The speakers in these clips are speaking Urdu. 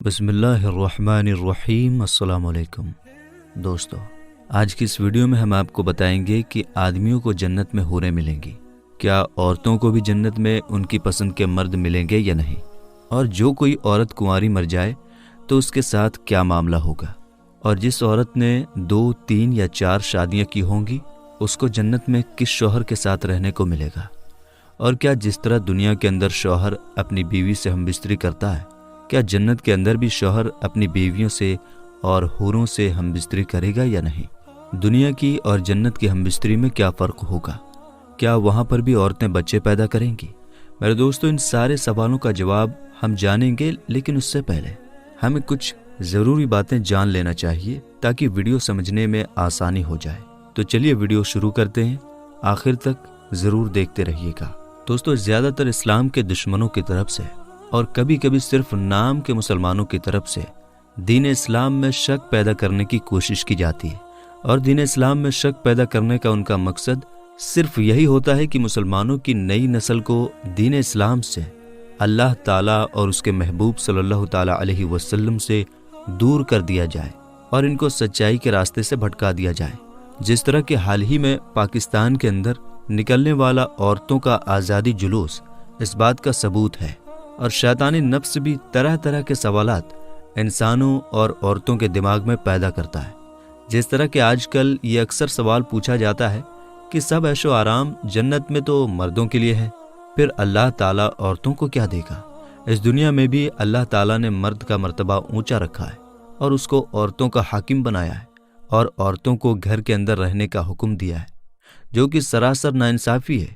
بسم اللہ الرحمن الرحیم۔ السلام علیکم دوستو، آج کی اس ویڈیو میں ہم آپ کو بتائیں گے کہ آدمیوں کو جنت میں حوریں ملیں گی، کیا عورتوں کو بھی جنت میں ان کی پسند کے مرد ملیں گے یا نہیں، اور جو کوئی عورت کنواری مر جائے تو اس کے ساتھ کیا معاملہ ہوگا، اور جس عورت نے 2، 3 یا 4 شادیاں کی ہوں گی اس کو جنت میں کس شوہر کے ساتھ رہنے کو ملے گا، اور کیا جس طرح دنیا کے اندر شوہر اپنی بیوی سے ہم بستری کرتا ہے، کیا جنت کے اندر بھی شوہر اپنی بیویوں سے اور حوروں سے ہم بستری کرے گا یا نہیں؟ دنیا کی اور جنت کی ہم بستری میں کیا فرق ہوگا؟ کیا وہاں پر بھی عورتیں بچے پیدا کریں گی؟ میرے دوستو، ان سارے سوالوں کا جواب ہم جانیں گے، لیکن اس سے پہلے ہمیں کچھ ضروری باتیں جان لینا چاہیے تاکہ ویڈیو سمجھنے میں آسانی ہو جائے۔ تو چلیے ویڈیو شروع کرتے ہیں، آخر تک ضرور دیکھتے رہیے گا۔ دوستو، زیادہ تر اسلام کے دشمنوں کی طرف سے اور کبھی کبھی صرف نام کے مسلمانوں کی طرف سے دین اسلام میں شک پیدا کرنے کی کوشش کی جاتی ہے، اور دین اسلام میں شک پیدا کرنے کا ان کا مقصد صرف یہی ہوتا ہے کہ مسلمانوں کی نئی نسل کو دین اسلام سے، اللہ تعالیٰ اور اس کے محبوب صلی اللہ تعالیٰ علیہ وسلم سے دور کر دیا جائے اور ان کو سچائی کے راستے سے بھٹکا دیا جائے۔ جس طرح کہ حال ہی میں پاکستان کے اندر نکلنے والا عورتوں کا آزادی جلوس اس بات کا ثبوت ہے، اور شیطانی نفس بھی طرح طرح کے سوالات انسانوں اور عورتوں کے دماغ میں پیدا کرتا ہے۔ جس طرح کہ آج کل یہ اکثر سوال پوچھا جاتا ہے کہ سب عیش و آرام جنت میں تو مردوں کے لیے ہے، پھر اللہ تعالیٰ عورتوں کو کیا دے گا؟ اس دنیا میں بھی اللہ تعالیٰ نے مرد کا مرتبہ اونچا رکھا ہے اور اس کو عورتوں کا حاکم بنایا ہے، اور عورتوں کو گھر کے اندر رہنے کا حکم دیا ہے، جو کہ سراسر ناانصافی ہے،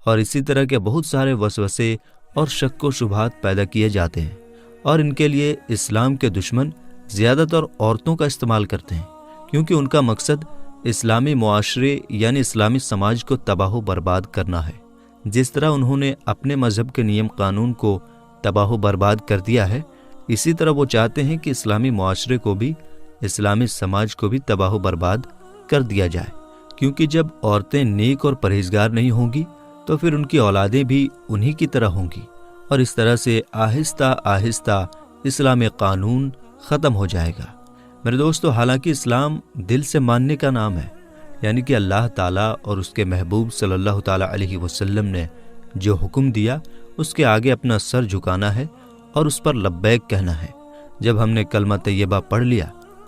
اور اسی طرح کے بہت سارے وسوسے اور شک و شبہات پیدا کیے جاتے ہیں، اور ان کے لیے اسلام کے دشمن زیادہ تر عورتوں کا استعمال کرتے ہیں، کیونکہ ان کا مقصد اسلامی معاشرے یعنی اسلامی سماج کو تباہ و برباد کرنا ہے۔ جس طرح انہوں نے اپنے مذہب کے نیم قانون کو تباہ و برباد کر دیا ہے، اسی طرح وہ چاہتے ہیں کہ اسلامی معاشرے کو بھی، اسلامی سماج کو بھی تباہ و برباد کر دیا جائے، کیونکہ جب عورتیں نیک اور پرہیزگار نہیں ہوں گی تو پھر ان کی اولادیں بھی انہی کی طرح ہوں گی، اور اس طرح سے آہستہ آہستہ اسلامی قانون ختم ہو جائے گا۔ میرے دوستو، حالانکہ اسلام دل سے ماننے کا نام ہے، یعنی کہ اللہ تعالیٰ اور اس کے محبوب صلی اللہ تعالیٰ علیہ وسلم نے جو حکم دیا اس کے آگے اپنا سر جھکانا ہے اور اس پر لبیک کہنا ہے۔ جب ہم نے کلمہ طیبہ پڑھ لیا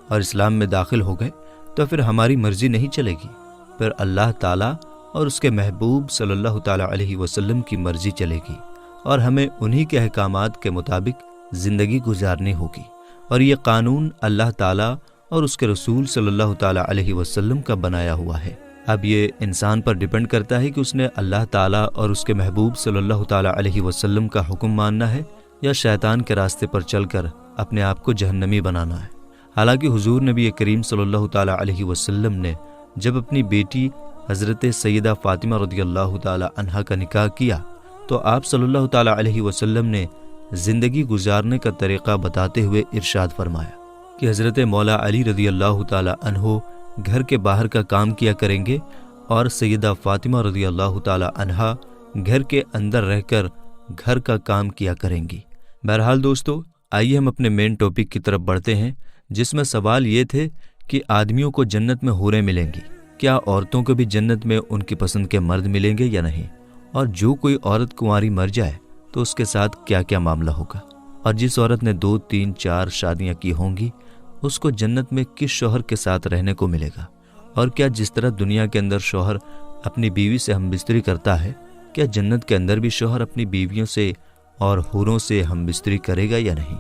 اور اسلام میں داخل ہو گئے تو پھر ہماری مرضی نہیں چلے گی، پھر اللہ تعالیٰ اور اس کے محبوب صلی اللہ تعالیٰ علیہ وسلم کی مرضی چلے گی، اور ہمیں انہی کے احکامات کے مطابق زندگی گزارنی ہوگی، اور یہ قانون اللہ تعالیٰ اور اس کے رسول صلی اللہ تعالیٰ علیہ وسلم کا بنایا ہوا ہے۔ اب یہ انسان پر ڈیپینڈ کرتا ہے کہ اس نے اللہ تعالیٰ اور اس کے محبوب صلی اللہ تعالیٰ علیہ وسلم کا حکم ماننا ہے یا شیطان کے راستے پر چل کر اپنے آپ کو جہنمی بنانا ہے۔ حالانکہ حضور نبی کریم صلی اللہ تعالیٰ علیہ وسلم نے جب اپنی بیٹی حضرت سیدہ فاطمہ رضی اللہ تعالیٰ عنہا کا نکاح کیا تو آپ صلی اللہ تعالیٰ علیہ وسلم نے زندگی گزارنے کا طریقہ بتاتے ہوئے ارشاد فرمایا کہ حضرت مولا علی رضی اللہ تعالیٰ عنہ گھر کے باہر کا کام کیا کریں گے، اور سیدہ فاطمہ رضی اللہ تعالیٰ عنہا گھر کے اندر رہ کر گھر کا کام کیا کریں گی۔ بہرحال دوستو، آئیے ہم اپنے مین ٹاپک کی طرف بڑھتے ہیں، جس میں سوال یہ تھے کہ آدمیوں کو جنت میں حوریں ملیں گی، کیا عورتوں کو بھی جنت میں ان کی پسند کے مرد ملیں گے یا نہیں، اور جو کوئی عورت کنواری مر جائے تو اس کے ساتھ کیا کیا معاملہ ہوگا، اور جس عورت نے 2، 3، 4 شادیاں کی ہوں گی اس کو جنت میں کس شوہر کے ساتھ رہنے کو ملے گا، اور کیا جس طرح دنیا کے اندر شوہر اپنی بیوی سے ہم بستری کرتا ہے، کیا جنت کے اندر بھی شوہر اپنی بیویوں سے اور حوروں سے ہم بستری کرے گا یا نہیں؟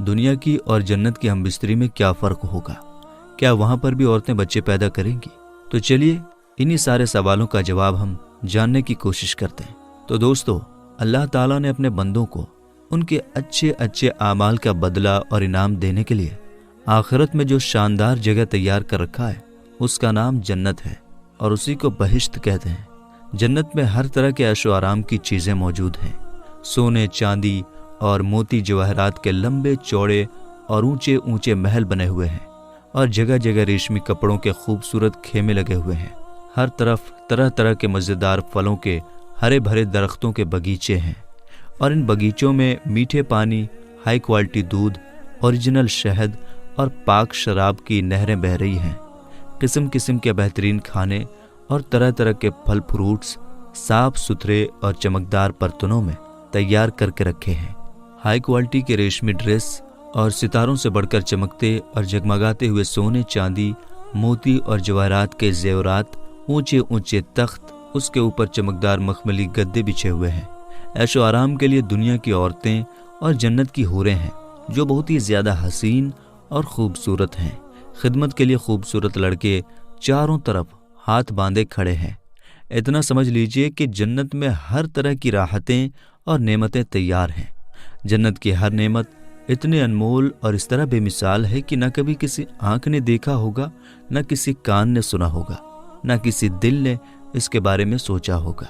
دنیا کی اور جنت کی ہم بستری میں کیا فرق ہوگا؟ کیا وہاں پر بھی عورتیں بچے پیدا کریں گی؟ تو چلیے انہی سارے سوالوں کا جواب ہم جاننے کی کوشش کرتے ہیں۔ تو دوستو، اللہ تعالیٰ نے اپنے بندوں کو ان کے اچھے اچھے اعمال کا بدلہ اور انعام دینے کے لیے آخرت میں جو شاندار جگہ تیار کر رکھا ہے اس کا نام جنت ہے، اور اسی کو بہشت کہتے ہیں۔ جنت میں ہر طرح کے عیش و آرام کی چیزیں موجود ہیں، سونے، چاندی اور موتی جواہرات کے لمبے چوڑے اور اونچے اونچے محل بنے ہوئے ہیں، اور جگہ جگہ ریشمی کپڑوں کے خوبصورت خیمے لگے ہوئے ہیں۔ ہر طرف طرح طرح کے مزیدار پھلوں کے ہرے بھرے درختوں کے باغیچے ہیں، اور ان باغیچوں میں میٹھے پانی، ہائی کوالٹی دودھ اوریجنل شہد اور پاک شراب کی نہریں بہہ رہی ہیں۔ قسم قسم کے بہترین کھانے اور طرح طرح کے پھل فروٹس صاف ستھرے اور چمکدار برتنوں میں تیار کر کے رکھے ہیں۔ ہائی کوالٹی کے ریشمی ڈریس اور ستاروں سے بڑھ کر چمکتے اور جگمگاتے ہوئے سونے، چاندی، موتی اور جواہرات کے زیورات، اونچے اونچے تخت، اس کے اوپر چمکدار مخملی گدے بچھے ہوئے ہیں۔ عیش و آرام کے لیے دنیا کی عورتیں اور جنت کی حوریں ہیں جو بہت ہی زیادہ حسین اور خوبصورت ہیں۔ خدمت کے لیے خوبصورت لڑکے چاروں طرف ہاتھ باندھے کھڑے ہیں۔ اتنا سمجھ لیجئے کہ جنت میں ہر طرح کی راحتیں اور نعمتیں تیار ہیں۔ جنت کی ہر نعمت اتنی انمول اور اس طرح بے مثال ہے کہ نہ کبھی کسی آنکھ نے دیکھا ہوگا، نہ کسی کان نے سنا ہوگا، نہ کسی دل نے اس کے بارے میں سوچا ہوگا۔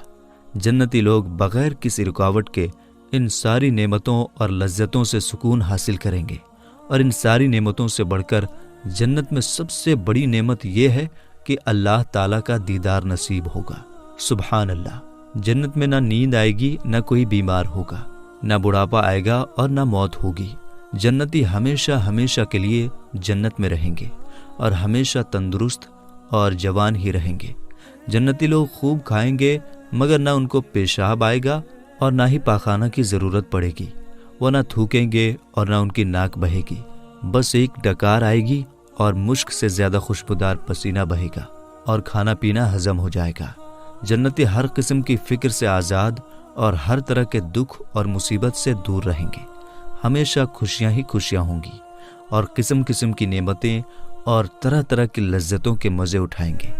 جنتی لوگ بغیر کسی رکاوٹ کے ان ساری نعمتوں اور لذتوں سے سکون حاصل کریں گے، اور ان ساری نعمتوں سے بڑھ کر جنت میں سب سے بڑی نعمت یہ ہے کہ اللہ تعالیٰ کا دیدار نصیب ہوگا۔ سبحان اللہ! جنت میں نہ نیند آئے گی، نہ کوئی بیمار ہوگا، نہ بڑھاپا آئے گا اور نہ موت ہوگی۔ جنتی ہمیشہ ہمیشہ کے لیے جنت میں رہیں گے اور ہمیشہ تندرست اور جوان ہی رہیں گے۔ جنتی لوگ خوب کھائیں گے، مگر نہ ان کو پیشاب آئے گا اور نہ ہی پاخانہ کی ضرورت پڑے گی۔ وہ نہ تھوکیں گے اور نہ ان کی ناک بہے گی، بس ایک ڈکار آئے گی اور مشک سے زیادہ خوشبودار پسینہ بہے گا اور کھانا پینا ہضم ہو جائے گا۔ جنتی ہر قسم کی فکر سے آزاد اور ہر طرح کے دکھ اور مصیبت سے دور رہیں گے۔ ہمیشہ خوشیاں ہی خوشیاں ہوں گی اور قسم قسم کی نعمتیں اور طرح طرح کی لذتوں کے مزے اٹھائیں گے۔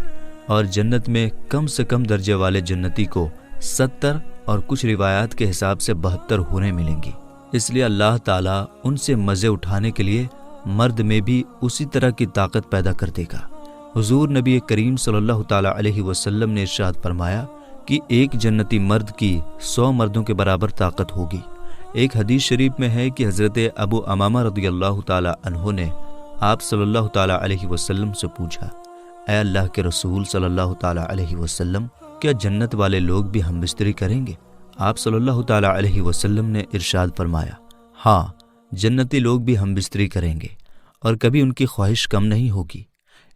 اور جنت میں کم سے کم درجے والے جنتی کو 70 اور کچھ روایات کے حساب سے 72 حوریں ملیں گی۔ اس لیے اللہ تعالیٰ ان سے مزے اٹھانے کے لیے مرد میں بھی اسی طرح کی طاقت پیدا کر دے گا۔ حضور نبی کریم صلی اللہ تعالیٰ علیہ وسلم نے ارشاد فرمایا کہ ایک جنتی مرد کی 100 مردوں کے برابر طاقت ہوگی۔ ایک حدیث شریف میں ہے کہ حضرت ابو امامہ رضی اللہ تعالیٰ عنہ نے آپ صلی اللہ تعالیٰ علیہ وسلم سے پوچھا، اے اللہ کے رسول صلی اللہ تعالیٰ علیہ وسلم، کیا جنت والے لوگ بھی ہم بستری کریں گے؟ آپ صلی اللہ تعالیٰ علیہ وسلم نے ارشاد فرمایا، ہاں، جنتی لوگ بھی ہم بستری کریں گے اور کبھی ان کی خواہش کم نہیں ہوگی۔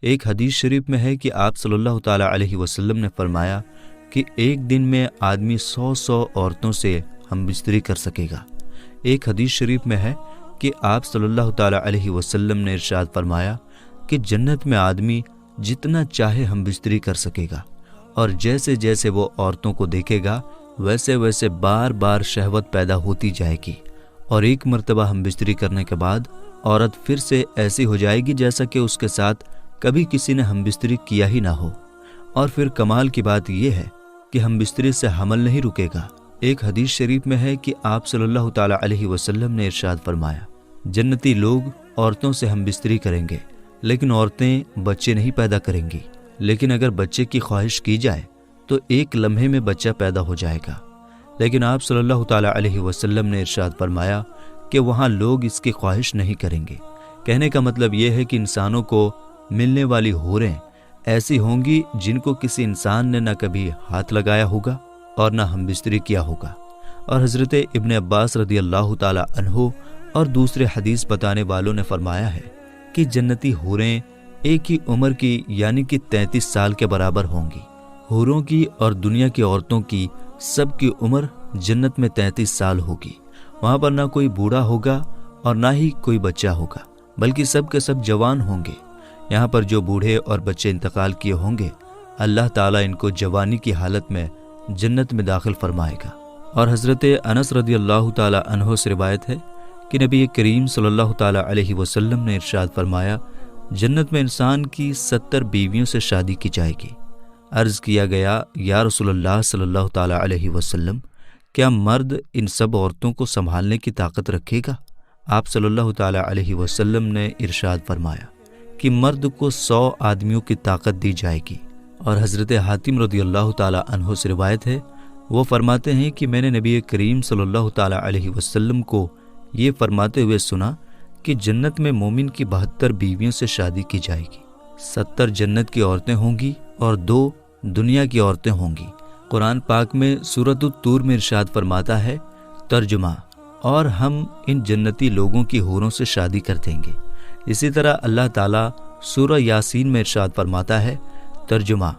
ایک حدیث شریف میں ہے کہ آپ صلی اللہ تعالیٰ علیہ وسلم نے فرمایا کہ ایک دن میں آدمی 100 عورتوں سے ہم بستری کر سکے گا۔ ایک حدیث شریف میں ہے کہ آپ صلی اللہ تعالیٰ علیہ وسلم نے ارشاد فرمایا کہ جنت میں آدمی جتنا چاہے ہم بستری کر سکے گا، اور جیسے جیسے وہ عورتوں کو دیکھے گا ویسے ویسے بار بار شہوت پیدا ہوتی جائے گی، اور ایک مرتبہ ہم بستری کرنے کے بعد عورت پھر سے ایسی ہو جائے گی جیسا کہ اس کے ساتھ کبھی کسی نے ہم بستری کیا ہی نہ ہو۔ اور پھر کمال کی بات یہ ہے کہ ہم بستری سے حمل نہیں رکے گا۔ ایک حدیث شریف میں ہے کہ آپ صلی اللہ تعالیٰ علیہ وسلم نے ارشاد فرمایا، جنتی لوگ عورتوں سے ہم بستری کریں گے، لیکن عورتیں بچے نہیں پیدا کریں گی، لیکن اگر بچے کی خواہش کی جائے تو ایک لمحے میں بچہ پیدا ہو جائے گا۔ لیکن آپ صلی اللہ تعالیٰ علیہ وسلم نے ارشاد فرمایا کہ وہاں لوگ اس کی خواہش نہیں کریں گے۔ کہنے کا مطلب یہ ہے کہ انسانوں کو ملنے والی حوریں ایسی ہوں گی جن کو کسی انسان نے نہ کبھی ہاتھ لگایا ہوگا اور نہ ہم بستری کیا ہوگا۔ اور حضرت ابن عباس رضی اللہ تعالیٰ عنہ اور دوسرے حدیث بتانے والوں نے فرمایا ہے کہ جنتی حوریں ایک ہی عمر کی یعنی کہ 33 سال کے برابر ہوں گی۔ حوروں کی اور دنیا کی عورتوں کی سب کی عمر جنت میں 33 سال ہوگی۔ وہاں پر نہ کوئی بوڑھا ہوگا اور نہ ہی کوئی بچہ ہوگا، بلکہ سب کے سب جوان ہوں گے۔ یہاں پر جو بوڑھے اور بچے انتقال کیے ہوں گے، اللہ تعالیٰ ان کو جوانی کی حالت میں جنت میں داخل فرمائے گا۔ اور حضرت انس رضی اللہ تعالیٰ عنہ سے روایت ہے کہ نبی کریم صلی اللہ تعالیٰ علیہ وسلم نے ارشاد فرمایا، جنت میں انسان کی 70 بیویوں سے شادی کی جائے گی۔ عرض کیا گیا، یا رسول اللہ صلی اللہ تعالیٰ علیہ وسلم، کیا مرد ان سب عورتوں کو سنبھالنے کی طاقت رکھے گا؟ آپ صلی اللہ تعالیٰ علیہ وسلم نے ارشاد فرمایا کہ مرد کو 100 آدمیوں کی طاقت دی جائے گی۔ اور حضرت حاتم رضی اللہ تعالیٰ عنہ سے روایت ہے، وہ فرماتے ہیں کہ میں نے نبی کریم صلی اللہ تعالیٰ علیہ وسلم کو یہ فرماتے ہوئے سنا کہ جنت میں مومن کی 72 بیویوں سے شادی کی جائے گی، 70 جنت کی عورتیں ہوں گی اور 2 دنیا کی عورتیں ہوں گی۔ قرآن پاک میں سورۃ الطور میں ارشاد فرماتا ہے، ترجمہ، اور ہم ان جنتی لوگوں کی حوروں سے شادی کر دیں گے۔ اسی طرح اللہ تعالیٰ سورہ یاسین میں ارشاد فرماتا ہے، ترجمہ: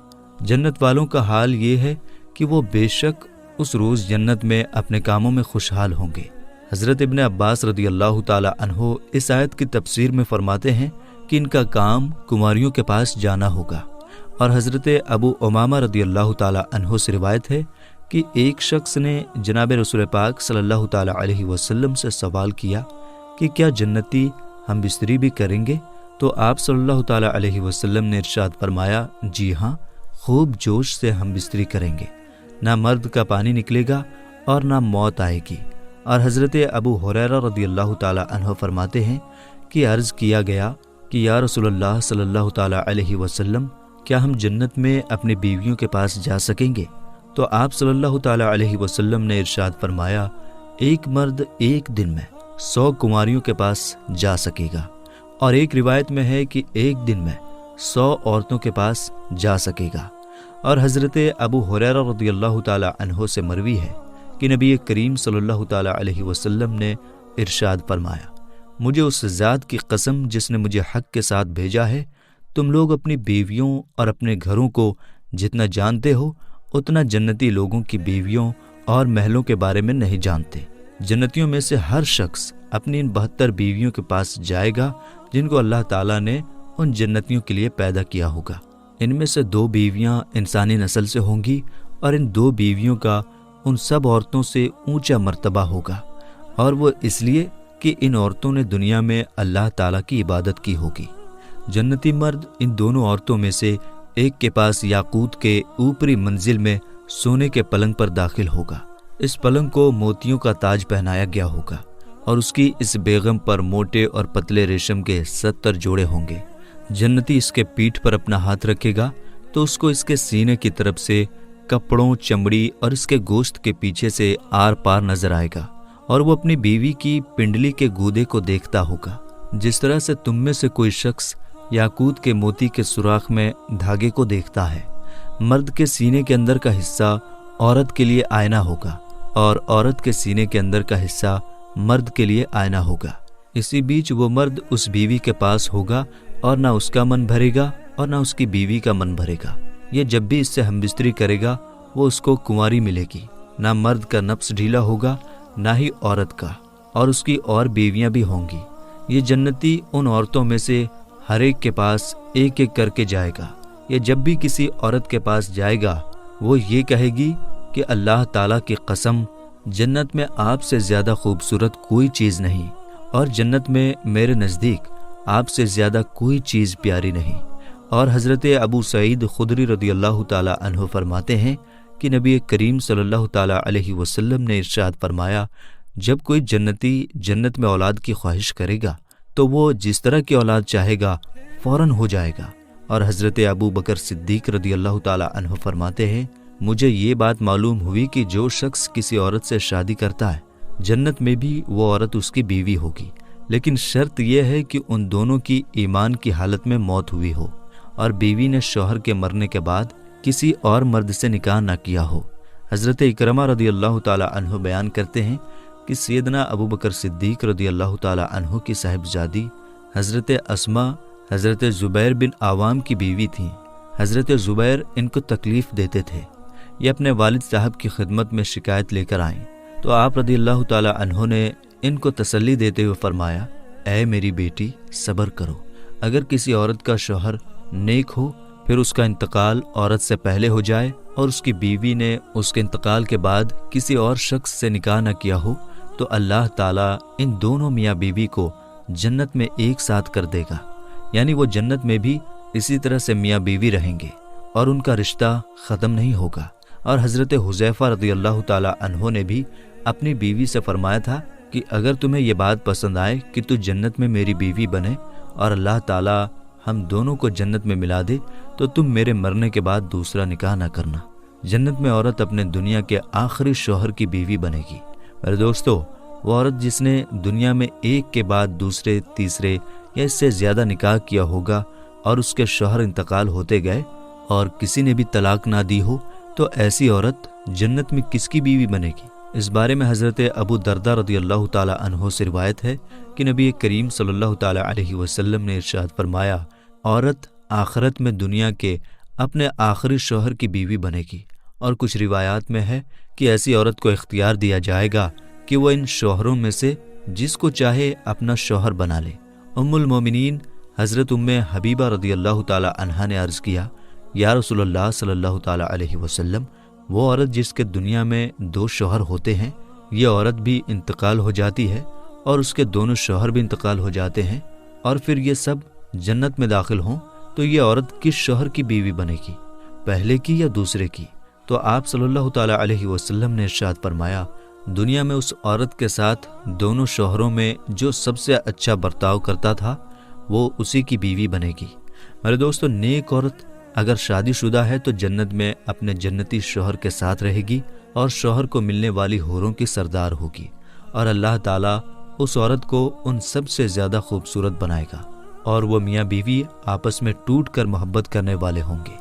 جنت والوں کا حال یہ ہے کہ وہ بے شک اس روز جنت میں اپنے کاموں میں خوشحال ہوں گے۔ حضرت ابن عباس رضی اللہ تعالی عنہ اس آیت کی تفسیر میں فرماتے ہیں کہ ان کا کام کماریوں کے پاس جانا ہوگا، اور حضرت ابو امامہ رضی اللہ تعالی عنہ سے روایت ہے کہ ایک شخص نے جناب رسول پاک صلی اللہ تعالی علیہ وسلم سے سوال کیا کہ کیا جنتی ہم بستری بھی کریں گے؟ تو آپ صلی اللہ تعالی علیہ وسلم نے ارشاد فرمایا، جی ہاں، خوب جوش سے ہم بستری کریں گے، نہ مرد کا پانی نکلے گا اور نہ موت آئے گی۔ اور حضرت ابو ہریرہ رضی اللہ تعالی عنہ فرماتے ہیں کہ عرض کیا گیا کہ یا رسول اللہ صلی اللہ تعالی علیہ وسلم، کیا ہم جنت میں اپنی بیویوں کے پاس جا سکیں گے؟ تو آپ صلی اللہ تعالی علیہ وسلم نے ارشاد فرمایا، ایک مرد ایک دن میں 100 کماریوں کے پاس جا سکے گا، اور ایک روایت میں ہے کہ ایک دن میں 100 عورتوں کے پاس جا سکے گا۔ اور حضرت ابو ہریرہ رضی اللہ تعالی عنہ سے مروی ہے کہ نبی کریم صلی اللہ تعالی علیہ وسلم نے ارشاد فرمایا، مجھے اس ذات کی قسم جس نے مجھے حق کے ساتھ بھیجا ہے، تم لوگ اپنی بیویوں اور اپنے گھروں کو جتنا جانتے ہو اتنا جنتی لوگوں کی بیویوں اور محلوں کے بارے میں نہیں جانتے۔ جنتیوں میں سے ہر شخص اپنی ان 72 بیویوں کے پاس جائے گا جن کو اللہ تعالیٰ نے ان جنتیوں کے لیے پیدا کیا ہوگا۔ ان میں سے 2 بیویاں انسانی نسل سے ہوں گی، اور ان 2 بیویوں کا ان سب عورتوں سے اونچا مرتبہ ہوگا، اور وہ اس لیے کہ ان عورتوں نے دنیا میں اللہ تعالیٰ کی عبادت کی ہوگی۔ جنتی مرد ان دونوں عورتوں میں سے ایک کے پاس یاقوت کے اوپری منزل میں سونے کے پلنگ پر داخل ہوگا۔ اس پلنگ کو موتیوں کا تاج پہنایا گیا ہوگا، اور اس کی اس بیگم پر موٹے اور پتلے ریشم کے 70 جوڑے ہوں گے۔ جنتی اس کے پیٹھ پر اپنا ہاتھ رکھے گا تو اس کو اس کے سینے کی طرف سے کپڑوں، چمڑی اور اس کے گوشت کے پیچھے سے آر پار نظر آئے گا، اور وہ اپنی بیوی کی پنڈلی کے گودے کو دیکھتا ہوگا، جس طرح سے تم میں سے کوئی شخص یاقوت کے موتی کے سوراخ میں دھاگے کو دیکھتا ہے۔ مرد کے سینے کے اندر کا حصہ عورت کے لیے آئینہ ہوگا، اور عورت کے سینے کے اندر کا حصہ مرد کے لیے آئینہ ہوگا۔ اسی بیچ وہ مرد اس بیوی کے پاس ہوگا، اور نہ اس کا من بھرے گا اور نہ اس کی بیوی کا من بھرے گا۔ یہ جب بھی اس سے ہمبستری کرے گا وہ اس کو کنواری ملے گی، نہ مرد کا نفس ڈھیلا ہوگا نہ ہی عورت کا، اور اس کی اور بیویاں بھی ہوں گی۔ یہ جنتی ان عورتوں میں سے ہر ایک کے پاس ایک ایک کر کے جائے گا۔ یہ جب بھی کسی عورت کے پاس جائے گا وہ یہ کہے گی کہ اللہ تعالیٰ کی قسم، جنت میں آپ سے زیادہ خوبصورت کوئی چیز نہیں، اور جنت میں میرے نزدیک آپ سے زیادہ کوئی چیز پیاری نہیں۔ اور حضرت ابو سعید خدری رضی اللہ تعالی عنہ فرماتے ہیں کہ نبی کریم صلی اللہ تعالی علیہ وسلم نے ارشاد فرمایا، جب کوئی جنتی جنت میں اولاد کی خواہش کرے گا تو وہ جس طرح کی اولاد چاہے گا فوراً ہو جائے گا۔ اور حضرت ابو بکر صدیق رضی اللہ تعالی عنہ فرماتے ہیں، مجھے یہ بات معلوم ہوئی کہ جو شخص کسی عورت سے شادی کرتا ہے جنت میں بھی وہ عورت اس کی بیوی ہوگی، لیکن شرط یہ ہے کہ ان دونوں کی ایمان کی حالت میں موت ہوئی ہو، اور بیوی نے شوہر کے مرنے کے بعد کسی اور مرد سے نکاح نہ کیا ہو۔ حضرت اکرمہ رضی اللہ تعالی عنہ بیان کرتے ہیں کہ سیدنا ابو بکر صدیق رضی اللہ تعالی عنہ کی صاحبزادی حضرت اسماء حضرت زبیر بن عوام کی بیوی تھیں۔ حضرت زبیر ان کو تکلیف دیتے تھے، یہ اپنے والد صاحب کی خدمت میں شکایت لے کر آئیں تو آپ رضی اللہ تعالی عنہ نے ان کو تسلی دیتے ہوئے فرمایا، اے میری بیٹی صبر کرو، اگر کسی عورت کا شوہر نیک ہو پھر اس کا انتقال عورت سے پہلے ہو جائے اور اس کی بیوی نے اس کے انتقال کے بعد کسی اور شخص سے نکاح نہ کیا ہو تو اللہ تعالیٰ ان دونوں میاں بیوی کو جنت میں ایک ساتھ کر دے گا، یعنی وہ جنت میں بھی اسی طرح سے میاں بیوی رہیں گے اور ان کا رشتہ ختم نہیں ہوگا۔ اور حضرت حذیفہ رضی اللہ تعالی عنہ نے بھی اپنی بیوی سے فرمایا تھا کہ اگر تمہیں یہ بات پسند آئے کہ تو جنت میں میری بیوی بنے اور اللہ تعالیٰ ہم دونوں کو جنت میں ملا دے تو تم میرے مرنے کے بعد دوسرا نکاح نہ کرنا۔ جنت میں عورت اپنے دنیا کے آخری شوہر کی بیوی بنے گی۔ میرے دوستو، وہ عورت جس نے دنیا میں ایک کے بعد دوسرے، تیسرے یا اس سے زیادہ نکاح کیا ہوگا اور اس کے شوہر انتقال ہوتے گئے اور کسی نے بھی طلاق نہ دی ہو، تو ایسی عورت جنت میں کس کی بیوی بنے گی؟ اس بارے میں حضرت ابو دردہ رضی اللہ تعالی عنہ سے روایت ہے کہ نبی کریم صلی اللہ تعالی علیہ وسلم نے ارشاد فرمایا، عورت آخرت میں دنیا کے اپنے آخری شوہر کی بیوی بنے گی، اور کچھ روایات میں ہے کہ ایسی عورت کو اختیار دیا جائے گا کہ وہ ان شوہروں میں سے جس کو چاہے اپنا شوہر بنا لے۔ ام المومنین حضرت ام حبیبہ رضی اللہ تعالی عنہا نے عرض کیا، یا رسول اللہ صلی اللہ تعالی علیہ وسلم، وہ عورت جس کے دنیا میں 2 شوہر ہوتے ہیں، یہ عورت بھی انتقال ہو جاتی ہے اور اس کے دونوں شوہر بھی انتقال ہو جاتے ہیں، اور پھر یہ سب جنت میں داخل ہوں، تو یہ عورت کس شوہر کی بیوی بنے گی، پہلے کی یا دوسرے کی؟ تو آپ صلی اللہ تعالی علیہ وسلم نے ارشاد فرمایا، دنیا میں اس عورت کے ساتھ دونوں شوہروں میں جو سب سے اچھا برتاؤ کرتا تھا وہ اسی کی بیوی بنے گی۔ میرے دوستو، نیک عورت اگر شادی شدہ ہے تو جنت میں اپنے جنتی شوہر کے ساتھ رہے گی اور شوہر کو ملنے والی حوروں کی سردار ہوگی، اور اللہ تعالیٰ اس عورت کو ان سب سے زیادہ خوبصورت بنائے گا، اور وہ میاں بیوی آپس میں ٹوٹ کر محبت کرنے والے ہوں گے۔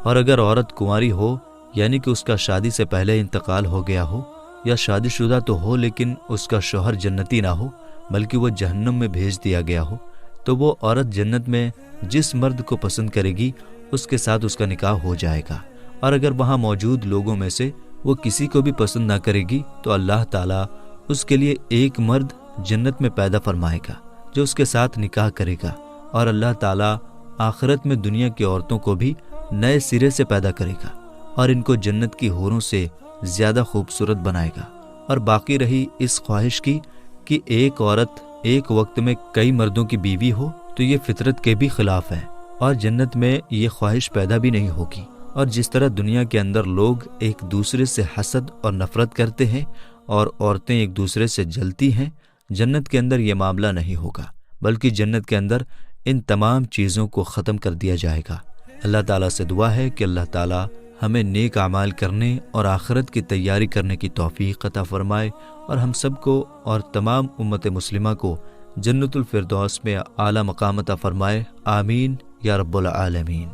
اور اگر عورت کنواری ہو، یعنی کہ اس کا شادی سے پہلے انتقال ہو گیا ہو، یا شادی شدہ تو ہو لیکن اس کا شوہر جنتی نہ ہو بلکہ وہ جہنم میں بھیج دیا گیا ہو، تو وہ عورت جنت میں جس مرد کو پسند کرے گی اس کے ساتھ اس کا نکاح ہو جائے گا، اور اگر وہاں موجود لوگوں میں سے وہ کسی کو بھی پسند نہ کرے گی تو اللہ تعالیٰ اس کے لیے ایک مرد جنت میں پیدا فرمائے گا جو اس کے ساتھ نکاح کرے گا، اور اللہ تعالیٰ آخرت میں دنیا کی عورتوں کو بھی نئے سرے سے پیدا کرے گا اور ان کو جنت کی حوروں سے زیادہ خوبصورت بنائے گا۔ اور باقی رہی اس خواہش کی کہ ایک عورت ایک وقت میں کئی مردوں کی بیوی ہو، تو یہ فطرت کے بھی خلاف ہے، اور جنت میں یہ خواہش پیدا بھی نہیں ہوگی۔ اور جس طرح دنیا کے اندر لوگ ایک دوسرے سے حسد اور نفرت کرتے ہیں اور عورتیں ایک دوسرے سے جلتی ہیں، جنت کے اندر یہ معاملہ نہیں ہوگا، بلکہ جنت کے اندر ان تمام چیزوں کو ختم کر دیا جائے گا۔ اللہ تعالیٰ سے دعا ہے کہ اللہ تعالیٰ ہمیں نیک اعمال کرنے اور آخرت کی تیاری کرنے کی توفیق عطا فرمائے، اور ہم سب کو اور تمام امت مسلمہ کو جنت الفردوس میں اعلیٰ مقام عطا فرمائے، آمین یا رب العالمین۔